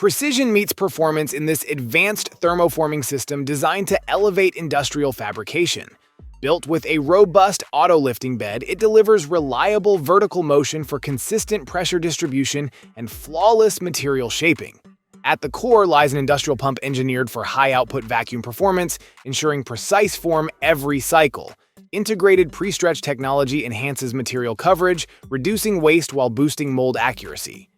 Precision meets performance in this advanced thermoforming system designed to elevate industrial fabrication. Built with a robust auto-lifting bed, it delivers reliable vertical motion for consistent pressure distribution and flawless material shaping. At the core lies an industrial pump engineered for high-output vacuum performance, ensuring precise form every cycle. Integrated pre-stretch technology enhances material coverage, reducing waste while boosting mold accuracy.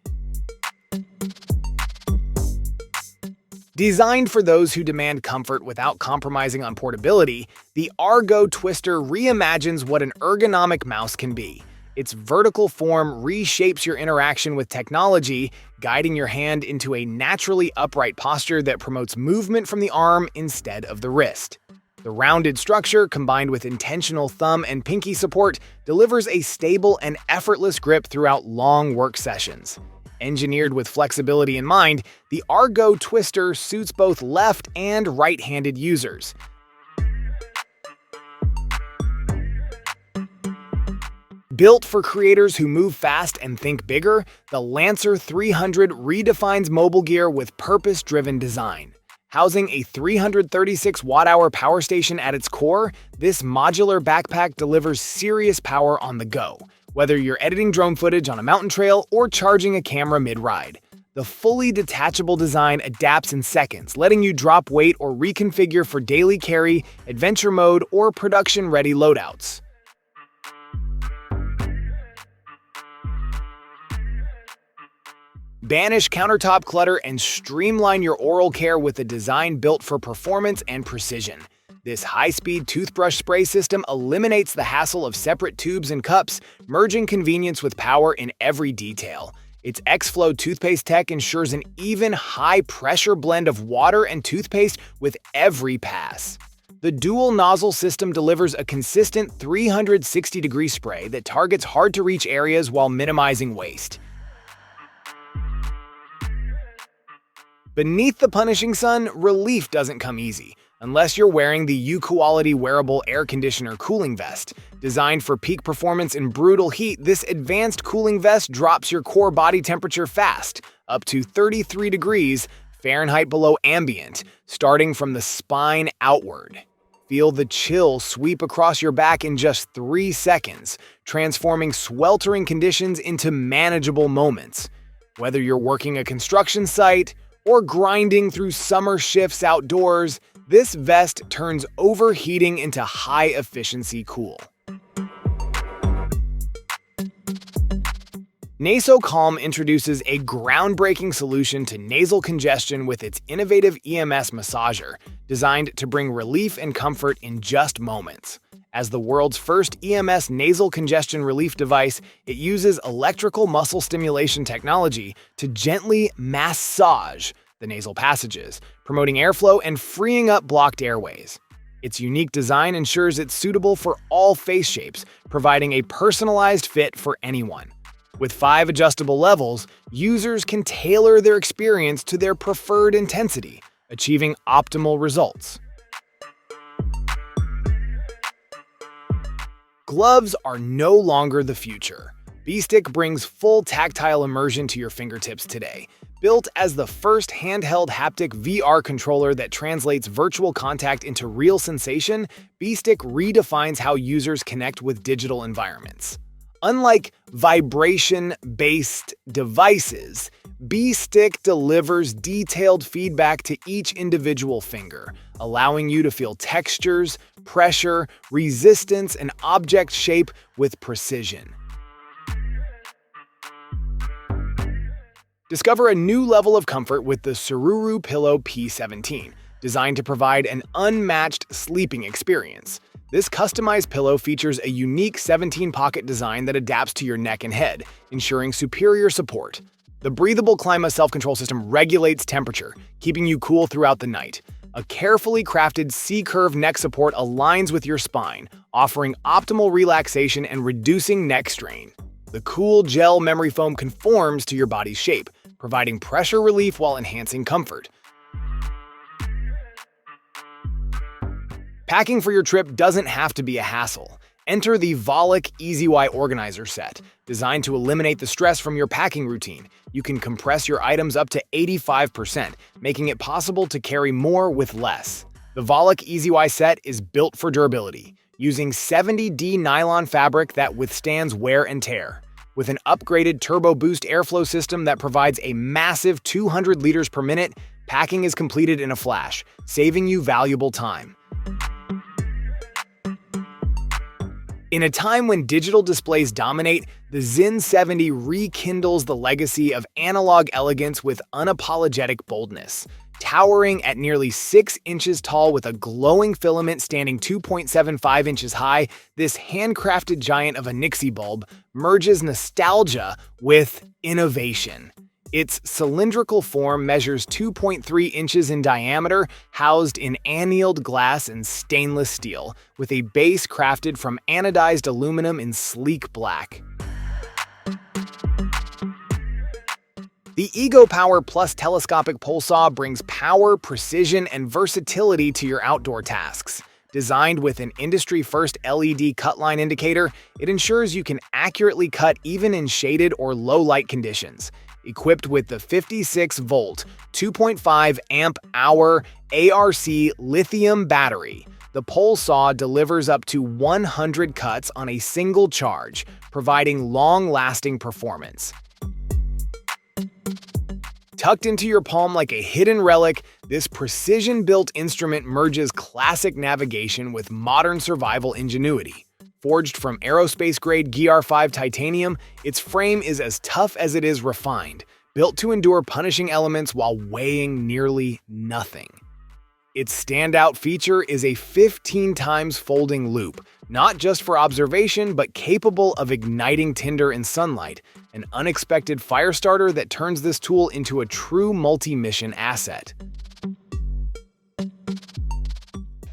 Designed for those who demand comfort without compromising on portability, the Argo Twister reimagines what an ergonomic mouse can be. Its vertical form reshapes your interaction with technology, guiding your hand into a naturally upright posture that promotes movement from the arm instead of the wrist. The rounded structure, combined with intentional thumb and pinky support, delivers a stable and effortless grip throughout long work sessions. Engineered with flexibility in mind, the Argo Twister suits both left and right-handed users. Built for creators who move fast and think bigger, the Lancer 300 redefines mobile gear with purpose-driven design. Housing a 336 watt-hour power station at its core, this modular backpack delivers serious power on the go, whether you're editing drone footage on a mountain trail or charging a camera mid-ride. The fully detachable design adapts in seconds, letting you drop weight or reconfigure for daily carry, adventure mode, or production-ready loadouts. Banish countertop clutter and streamline your oral care with a design built for performance and precision. This high-speed toothbrush spray system eliminates the hassle of separate tubes and cups, merging convenience with power in every detail. Its EcoFlow toothpaste tech ensures an even high-pressure blend of water and toothpaste with every pass. The dual nozzle system delivers a consistent 360-degree spray that targets hard-to-reach areas while minimizing waste. Beneath the punishing sun, relief doesn't come easy, unless you're wearing the Uquality Wearable air conditioner cooling vest. Designed for peak performance in brutal heat, this advanced cooling vest drops your core body temperature fast, up to 33 degrees Fahrenheit below ambient, starting from the spine outward. Feel the chill sweep across your back in just 3 seconds, transforming sweltering conditions into manageable moments. Whether you're working a construction site or grinding through summer shifts outdoors, this vest turns overheating into high-efficiency cool. Nasal Calm introduces a groundbreaking solution to nasal congestion with its innovative EMS massager, designed to bring relief and comfort in just moments. As the world's first EMS nasal congestion relief device, it uses electrical muscle stimulation technology to gently massage the nasal passages, promoting airflow and freeing up blocked airways. Its unique design ensures it's suitable for all face shapes, providing a personalized fit for anyone. With 5 adjustable levels, users can tailor their experience to their preferred intensity, achieving optimal results. Gloves are no longer the future. Bestick brings full tactile immersion to your fingertips today. Built as the first handheld haptic VR controller that translates virtual contact into real sensation, Bestick redefines how users connect with digital environments. Unlike vibration-based devices, Bestick delivers detailed feedback to each individual finger, allowing you to feel textures, pressure, resistance, and object shape with precision. Discover a new level of comfort with the Suru Pillow P17, designed to provide an unmatched sleeping experience. This customized pillow features a unique 17-pocket design that adapts to your neck and head, ensuring superior support. The breathable Clima self-control system regulates temperature, keeping you cool throughout the night. A carefully crafted C-curve neck support aligns with your spine, offering optimal relaxation and reducing neck strain. The cool gel memory foam conforms to your body's shape, providing pressure relief while enhancing comfort. Packing for your trip doesn't have to be a hassle. Enter the Volic EasyY Organizer Set. Designed to eliminate the stress from your packing routine, you can compress your items up to 85%, making it possible to carry more with less. The Volic EasyY set is built for durability, using 70D nylon fabric that withstands wear and tear. With an upgraded turbo boost airflow system that provides a massive 200 liters per minute, packing is completed in a flash, saving you valuable time. In a time when digital displays dominate, the Zen 70 rekindles the legacy of analog elegance with unapologetic boldness. Towering at nearly 6 inches tall with a glowing filament standing 2.75 inches high, this handcrafted giant of a Nixie bulb merges nostalgia with innovation. Its cylindrical form measures 2.3 inches in diameter, housed in annealed glass and stainless steel, with a base crafted from anodized aluminum in sleek black. The EcoPower Plus telescopic pole saw brings power, precision, and versatility to your outdoor tasks. Designed with an industry-first LED cut line indicator, it ensures you can accurately cut even in shaded or low-light conditions. Equipped with the 56-volt, 2.5 amp-hour ARC lithium battery, the pole saw delivers up to 100 cuts on a single charge, providing long-lasting performance. Tucked into your palm like a hidden relic, this precision-built instrument merges classic navigation with modern survival ingenuity. Forged from aerospace-grade GR5 titanium, its frame is as tough as it is refined, built to endure punishing elements while weighing nearly nothing. Its standout feature is a 15 times folding loop, not just for observation but capable of igniting tinder in sunlight, an unexpected fire starter that turns this tool into a true multi-mission asset.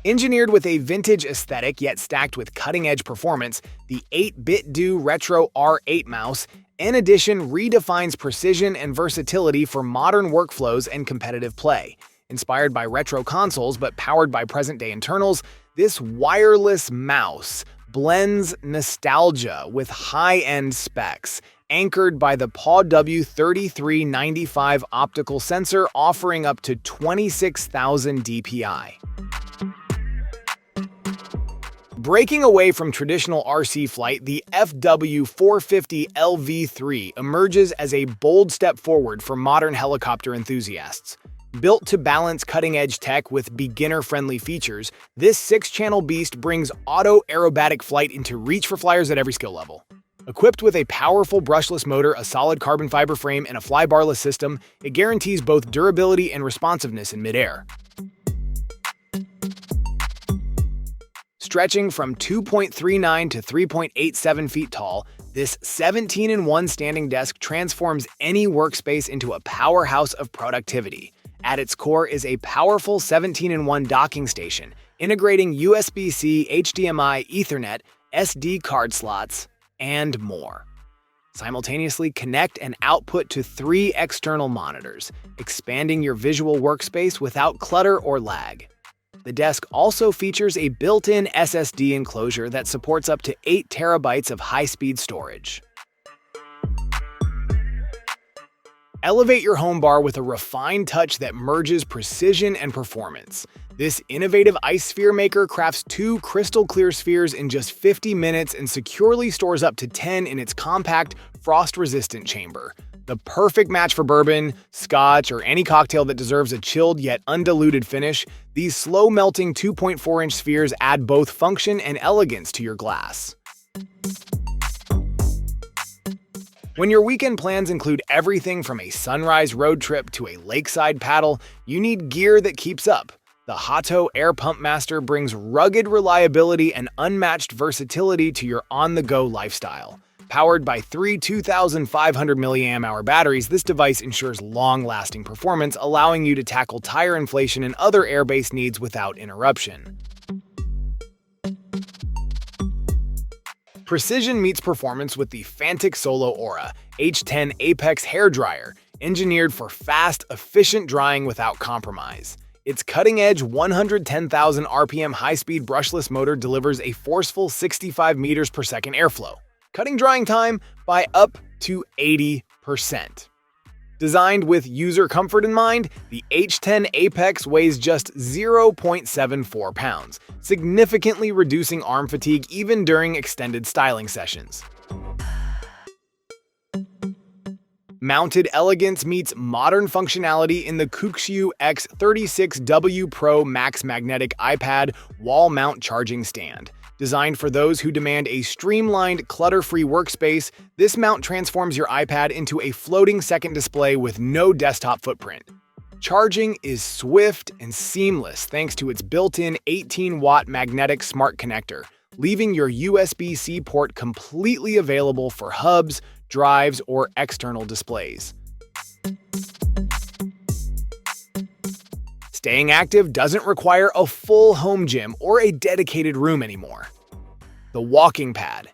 Engineered with a vintage aesthetic yet stacked with cutting-edge performance, the 8-bit Do Retro R8 mouse in addition redefines precision and versatility for modern workflows and competitive play. Inspired by retro consoles but powered by present-day internals, this wireless mouse blends nostalgia with high-end specs, anchored by the PAW W3395 optical sensor offering up to 26,000 dpi. Breaking away from traditional RC flight, the FW450LV3 emerges as a bold step forward for modern helicopter enthusiasts. Built to balance cutting-edge tech with beginner-friendly features, this 6-channel beast brings auto-aerobatic flight into reach for flyers at every skill level. Equipped with a powerful brushless motor, a solid carbon fiber frame, and a flybarless system, it guarantees both durability and responsiveness in midair. Stretching from 2.39 to 3.87 feet tall, this 17-in-1 standing desk transforms any workspace into a powerhouse of productivity. At its core is a powerful 17-in-1 docking station, integrating USB-C, HDMI, Ethernet, SD card slots, and more. Simultaneously connect and output to 3 external monitors, expanding your visual workspace without clutter or lag. The desk also features a built-in SSD enclosure that supports up to 8 terabytes of high-speed storage. Elevate your home bar with a refined touch that merges precision and performance. This innovative ice sphere maker crafts 2 crystal-clear spheres in just 50 minutes and securely stores up to 10 in its compact, frost-resistant chamber. The perfect match for bourbon, scotch, or any cocktail that deserves a chilled yet undiluted finish, these slow-melting 2.4-inch spheres add both function and elegance to your glass. When your weekend plans include everything from a sunrise road trip to a lakeside paddle, you need gear that keeps up. The Hatto Air Pump Master brings rugged reliability and unmatched versatility to your on-the-go lifestyle. Powered by 3 2,500 mAh batteries, this device ensures long-lasting performance, allowing you to tackle tire inflation and other air-based needs without interruption. Precision meets performance with the Fantic Solo Aura H10 Apex hair dryer, engineered for fast, efficient drying without compromise. Its cutting-edge 110,000 RPM high-speed brushless motor delivers a forceful 65 meters per second airflow, cutting drying time by up to 80%. Designed with user comfort in mind, the H10 Apex weighs just 0.74 pounds, significantly reducing arm fatigue even during extended styling sessions. Mounted elegance meets modern functionality in the Coosu X36W Pro Max Magnetic iPad wall mount charging stand. Designed for those who demand a streamlined, clutter-free workspace, this mount transforms your iPad into a floating second display with no desktop footprint. Charging is swift and seamless thanks to its built-in 18-watt magnetic smart connector, leaving your USB-C port completely available for hubs, drives, or external displays. Staying active doesn't require a full home gym or a dedicated room anymore. The Walking Pad.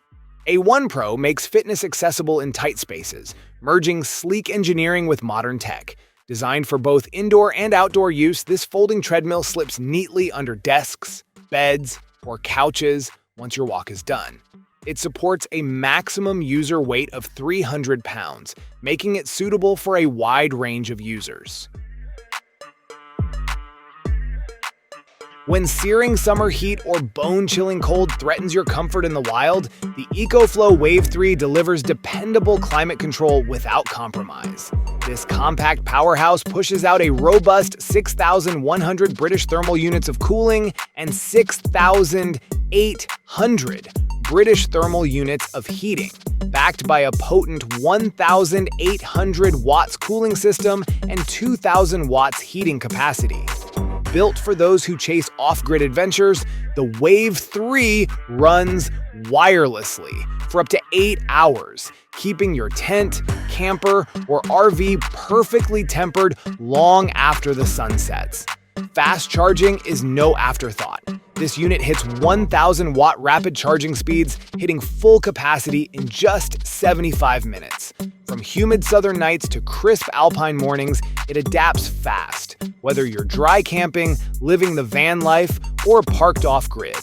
A1 Pro makes fitness accessible in tight spaces, merging sleek engineering with modern tech. Designed for both indoor and outdoor use, this folding treadmill slips neatly under desks, beds, or couches once your walk is done. It supports a maximum user weight of 300 pounds, making it suitable for a wide range of users. When searing summer heat or bone-chilling cold threatens your comfort in the wild, the EcoFlow Wave 3 delivers dependable climate control without compromise. This compact powerhouse pushes out a robust 6,100 British thermal units of cooling and 6,800 British thermal units of heating, backed by a potent 1,800 watts cooling system and 2,000 watts heating capacity. Built for those who chase off-grid adventures, the Wave 3 runs wirelessly for up to 8 hours, keeping your tent, camper, or RV perfectly tempered long after the sun sets. Fast charging is no afterthought. This unit hits 1,000-watt rapid charging speeds, hitting full capacity in just 75 minutes. From humid southern nights to crisp alpine mornings, it adapts fast, whether you're dry camping, living the van life, or parked off-grid.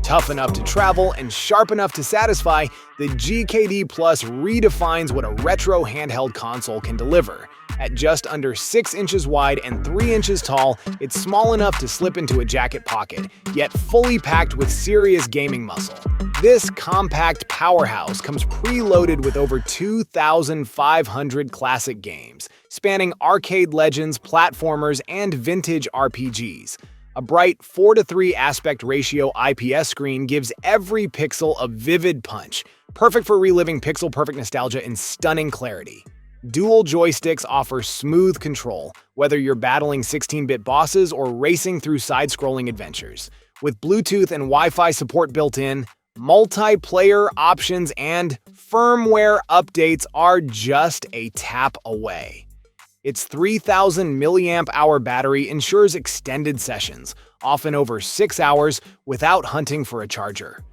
Tough enough to travel and sharp enough to satisfy, the GKD Plus redefines what a retro handheld console can deliver. At just under 6 inches wide and 3 inches tall, it's small enough to slip into a jacket pocket, yet fully packed with serious gaming muscle. This compact powerhouse comes preloaded with over 2,500 classic games, spanning arcade legends, platformers, and vintage RPGs. A bright 4:3 aspect ratio IPS screen gives every pixel a vivid punch, perfect for reliving pixel-perfect nostalgia in stunning clarity. Dual joysticks offer smooth control, whether you're battling 16-bit bosses or racing through side-scrolling adventures. With Bluetooth and Wi-Fi support built in, multiplayer options and firmware updates are just a tap away. Its 3,000 mAh battery ensures extended sessions, often over 6 hours, without hunting for a charger.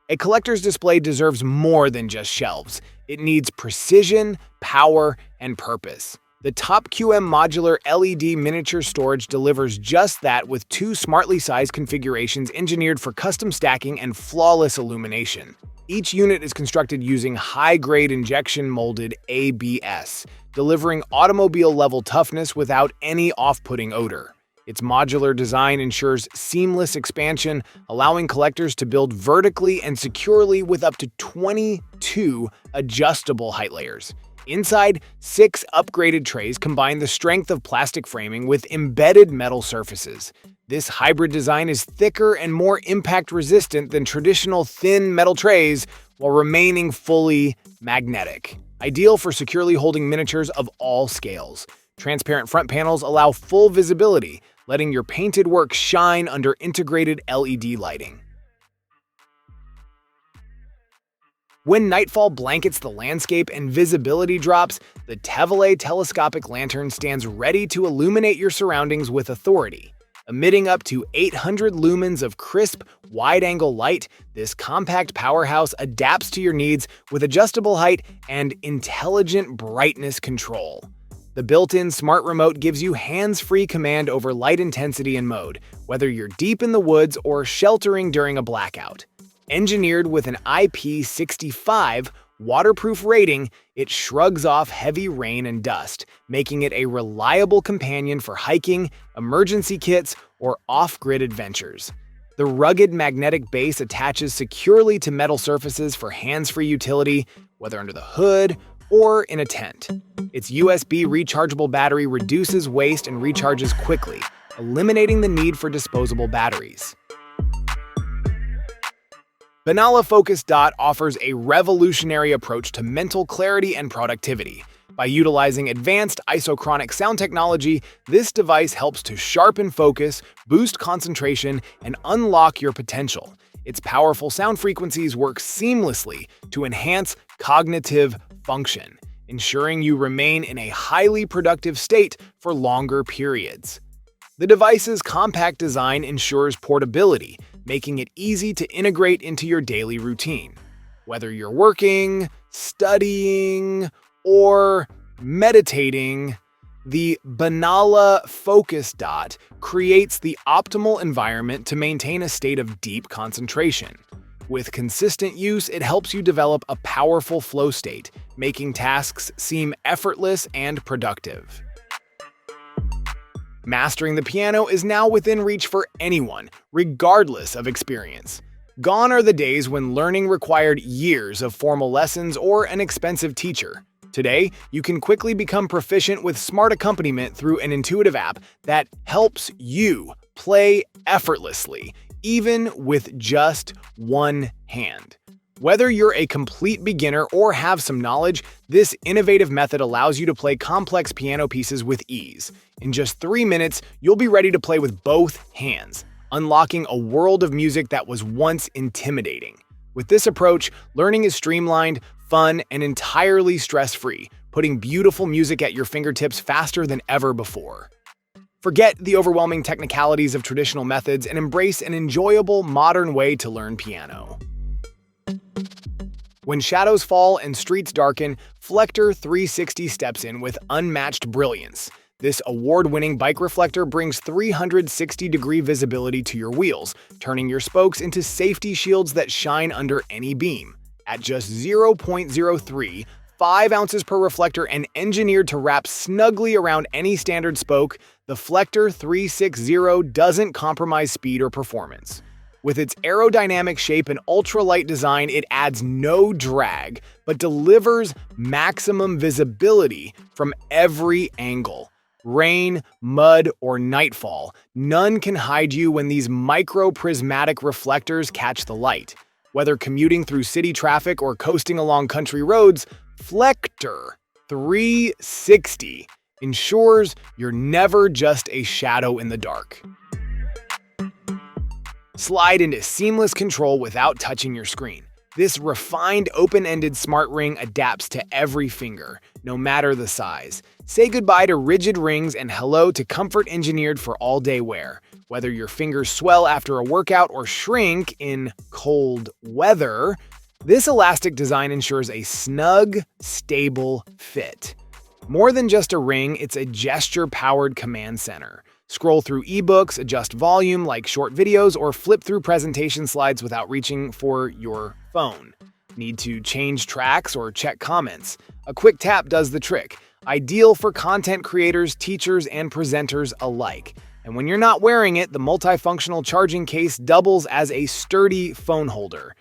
A collector's display deserves more than just shelves. It needs precision, power, and purpose. The top QM Modular LED miniature storage delivers just that with 2 smartly sized configurations engineered for custom stacking and flawless illumination. Each unit is constructed using high-grade injection-molded ABS, delivering automobile-level toughness without any off-putting odor. Its modular design ensures seamless expansion, allowing collectors to build vertically and securely with up to 22 adjustable height layers. Inside, 6 upgraded trays combine the strength of plastic framing with embedded metal surfaces. This hybrid design is thicker and more impact-resistant than traditional thin metal trays while remaining fully magnetic. Ideal for securely holding miniatures of all scales. Transparent front panels allow full visibility, letting your painted work shine under integrated LED lighting. When nightfall blankets the landscape and visibility drops, the Tavlet telescopic lantern stands ready to illuminate your surroundings with authority. Emitting up to 800 lumens of crisp, wide-angle light, this compact powerhouse adapts to your needs with adjustable height and intelligent brightness control. The built-in smart remote gives you hands-free command over light intensity and mode, whether you're deep in the woods or sheltering during a blackout. Engineered with an IP65 waterproof rating, it shrugs off heavy rain and dust, making it a reliable companion for hiking, emergency kits, or off-grid adventures. The rugged magnetic base attaches securely to metal surfaces for hands-free utility, whether under the hood or in a tent. Its USB rechargeable battery reduces waste and recharges quickly, eliminating the need for disposable batteries. Banala Focus Dot offers a revolutionary approach to mental clarity and productivity. By utilizing advanced isochronic sound technology, this device helps to sharpen focus, boost concentration, and unlock your potential. Its powerful sound frequencies work seamlessly to enhance cognitive function, ensuring you remain in a highly productive state for longer periods. The device's compact design ensures portability, making it easy to integrate into your daily routine. Whether you're working, studying, or meditating, the Banala Focus Dot creates the optimal environment to maintain a state of deep concentration. With consistent use, it helps you develop a powerful flow state, making tasks seem effortless and productive. Mastering the piano is now within reach for anyone, regardless of experience. Gone are the days when learning required years of formal lessons or an expensive teacher. Today, you can quickly become proficient with smart accompaniment through an intuitive app that helps you play effortlessly, even with just one hand. Whether you're a complete beginner or have some knowledge, this innovative method allows you to play complex piano pieces with ease. In just 3 minutes, you'll be ready to play with both hands, unlocking a world of music that was once intimidating. With this approach, learning is streamlined, fun, and entirely stress-free, putting beautiful music at your fingertips faster than ever before. Forget the overwhelming technicalities of traditional methods and embrace an enjoyable, modern way to learn piano. When shadows fall and streets darken, Flector 360 steps in with unmatched brilliance. This award-winning bike reflector brings 360-degree visibility to your wheels, turning your spokes into safety shields that shine under any beam. At just 0.03, 5 ounces per reflector and engineered to wrap snugly around any standard spoke, the Flector 360 doesn't compromise speed or performance. With its aerodynamic shape and ultralight design, it adds no drag, but delivers maximum visibility from every angle. Rain, mud, or nightfall, none can hide you when these micro-prismatic reflectors catch the light. Whether commuting through city traffic or coasting along country roads, Flector 360 ensures you're never just a shadow in the dark. Slide into seamless control without touching your screen. This refined, open-ended smart ring adapts to every finger, no matter the size. Say goodbye to rigid rings and hello to comfort engineered for all-day wear. Whether your fingers swell after a workout or shrink in cold weather, this elastic design ensures a snug, stable fit. More than just a ring, it's a gesture-powered command center. Scroll through ebooks, adjust volume like short videos, or flip through presentation slides without reaching for your phone. Need to change tracks or check comments? A quick tap does the trick. Ideal for content creators, teachers, and presenters alike. And when you're not wearing it, the multifunctional charging case doubles as a sturdy phone holder.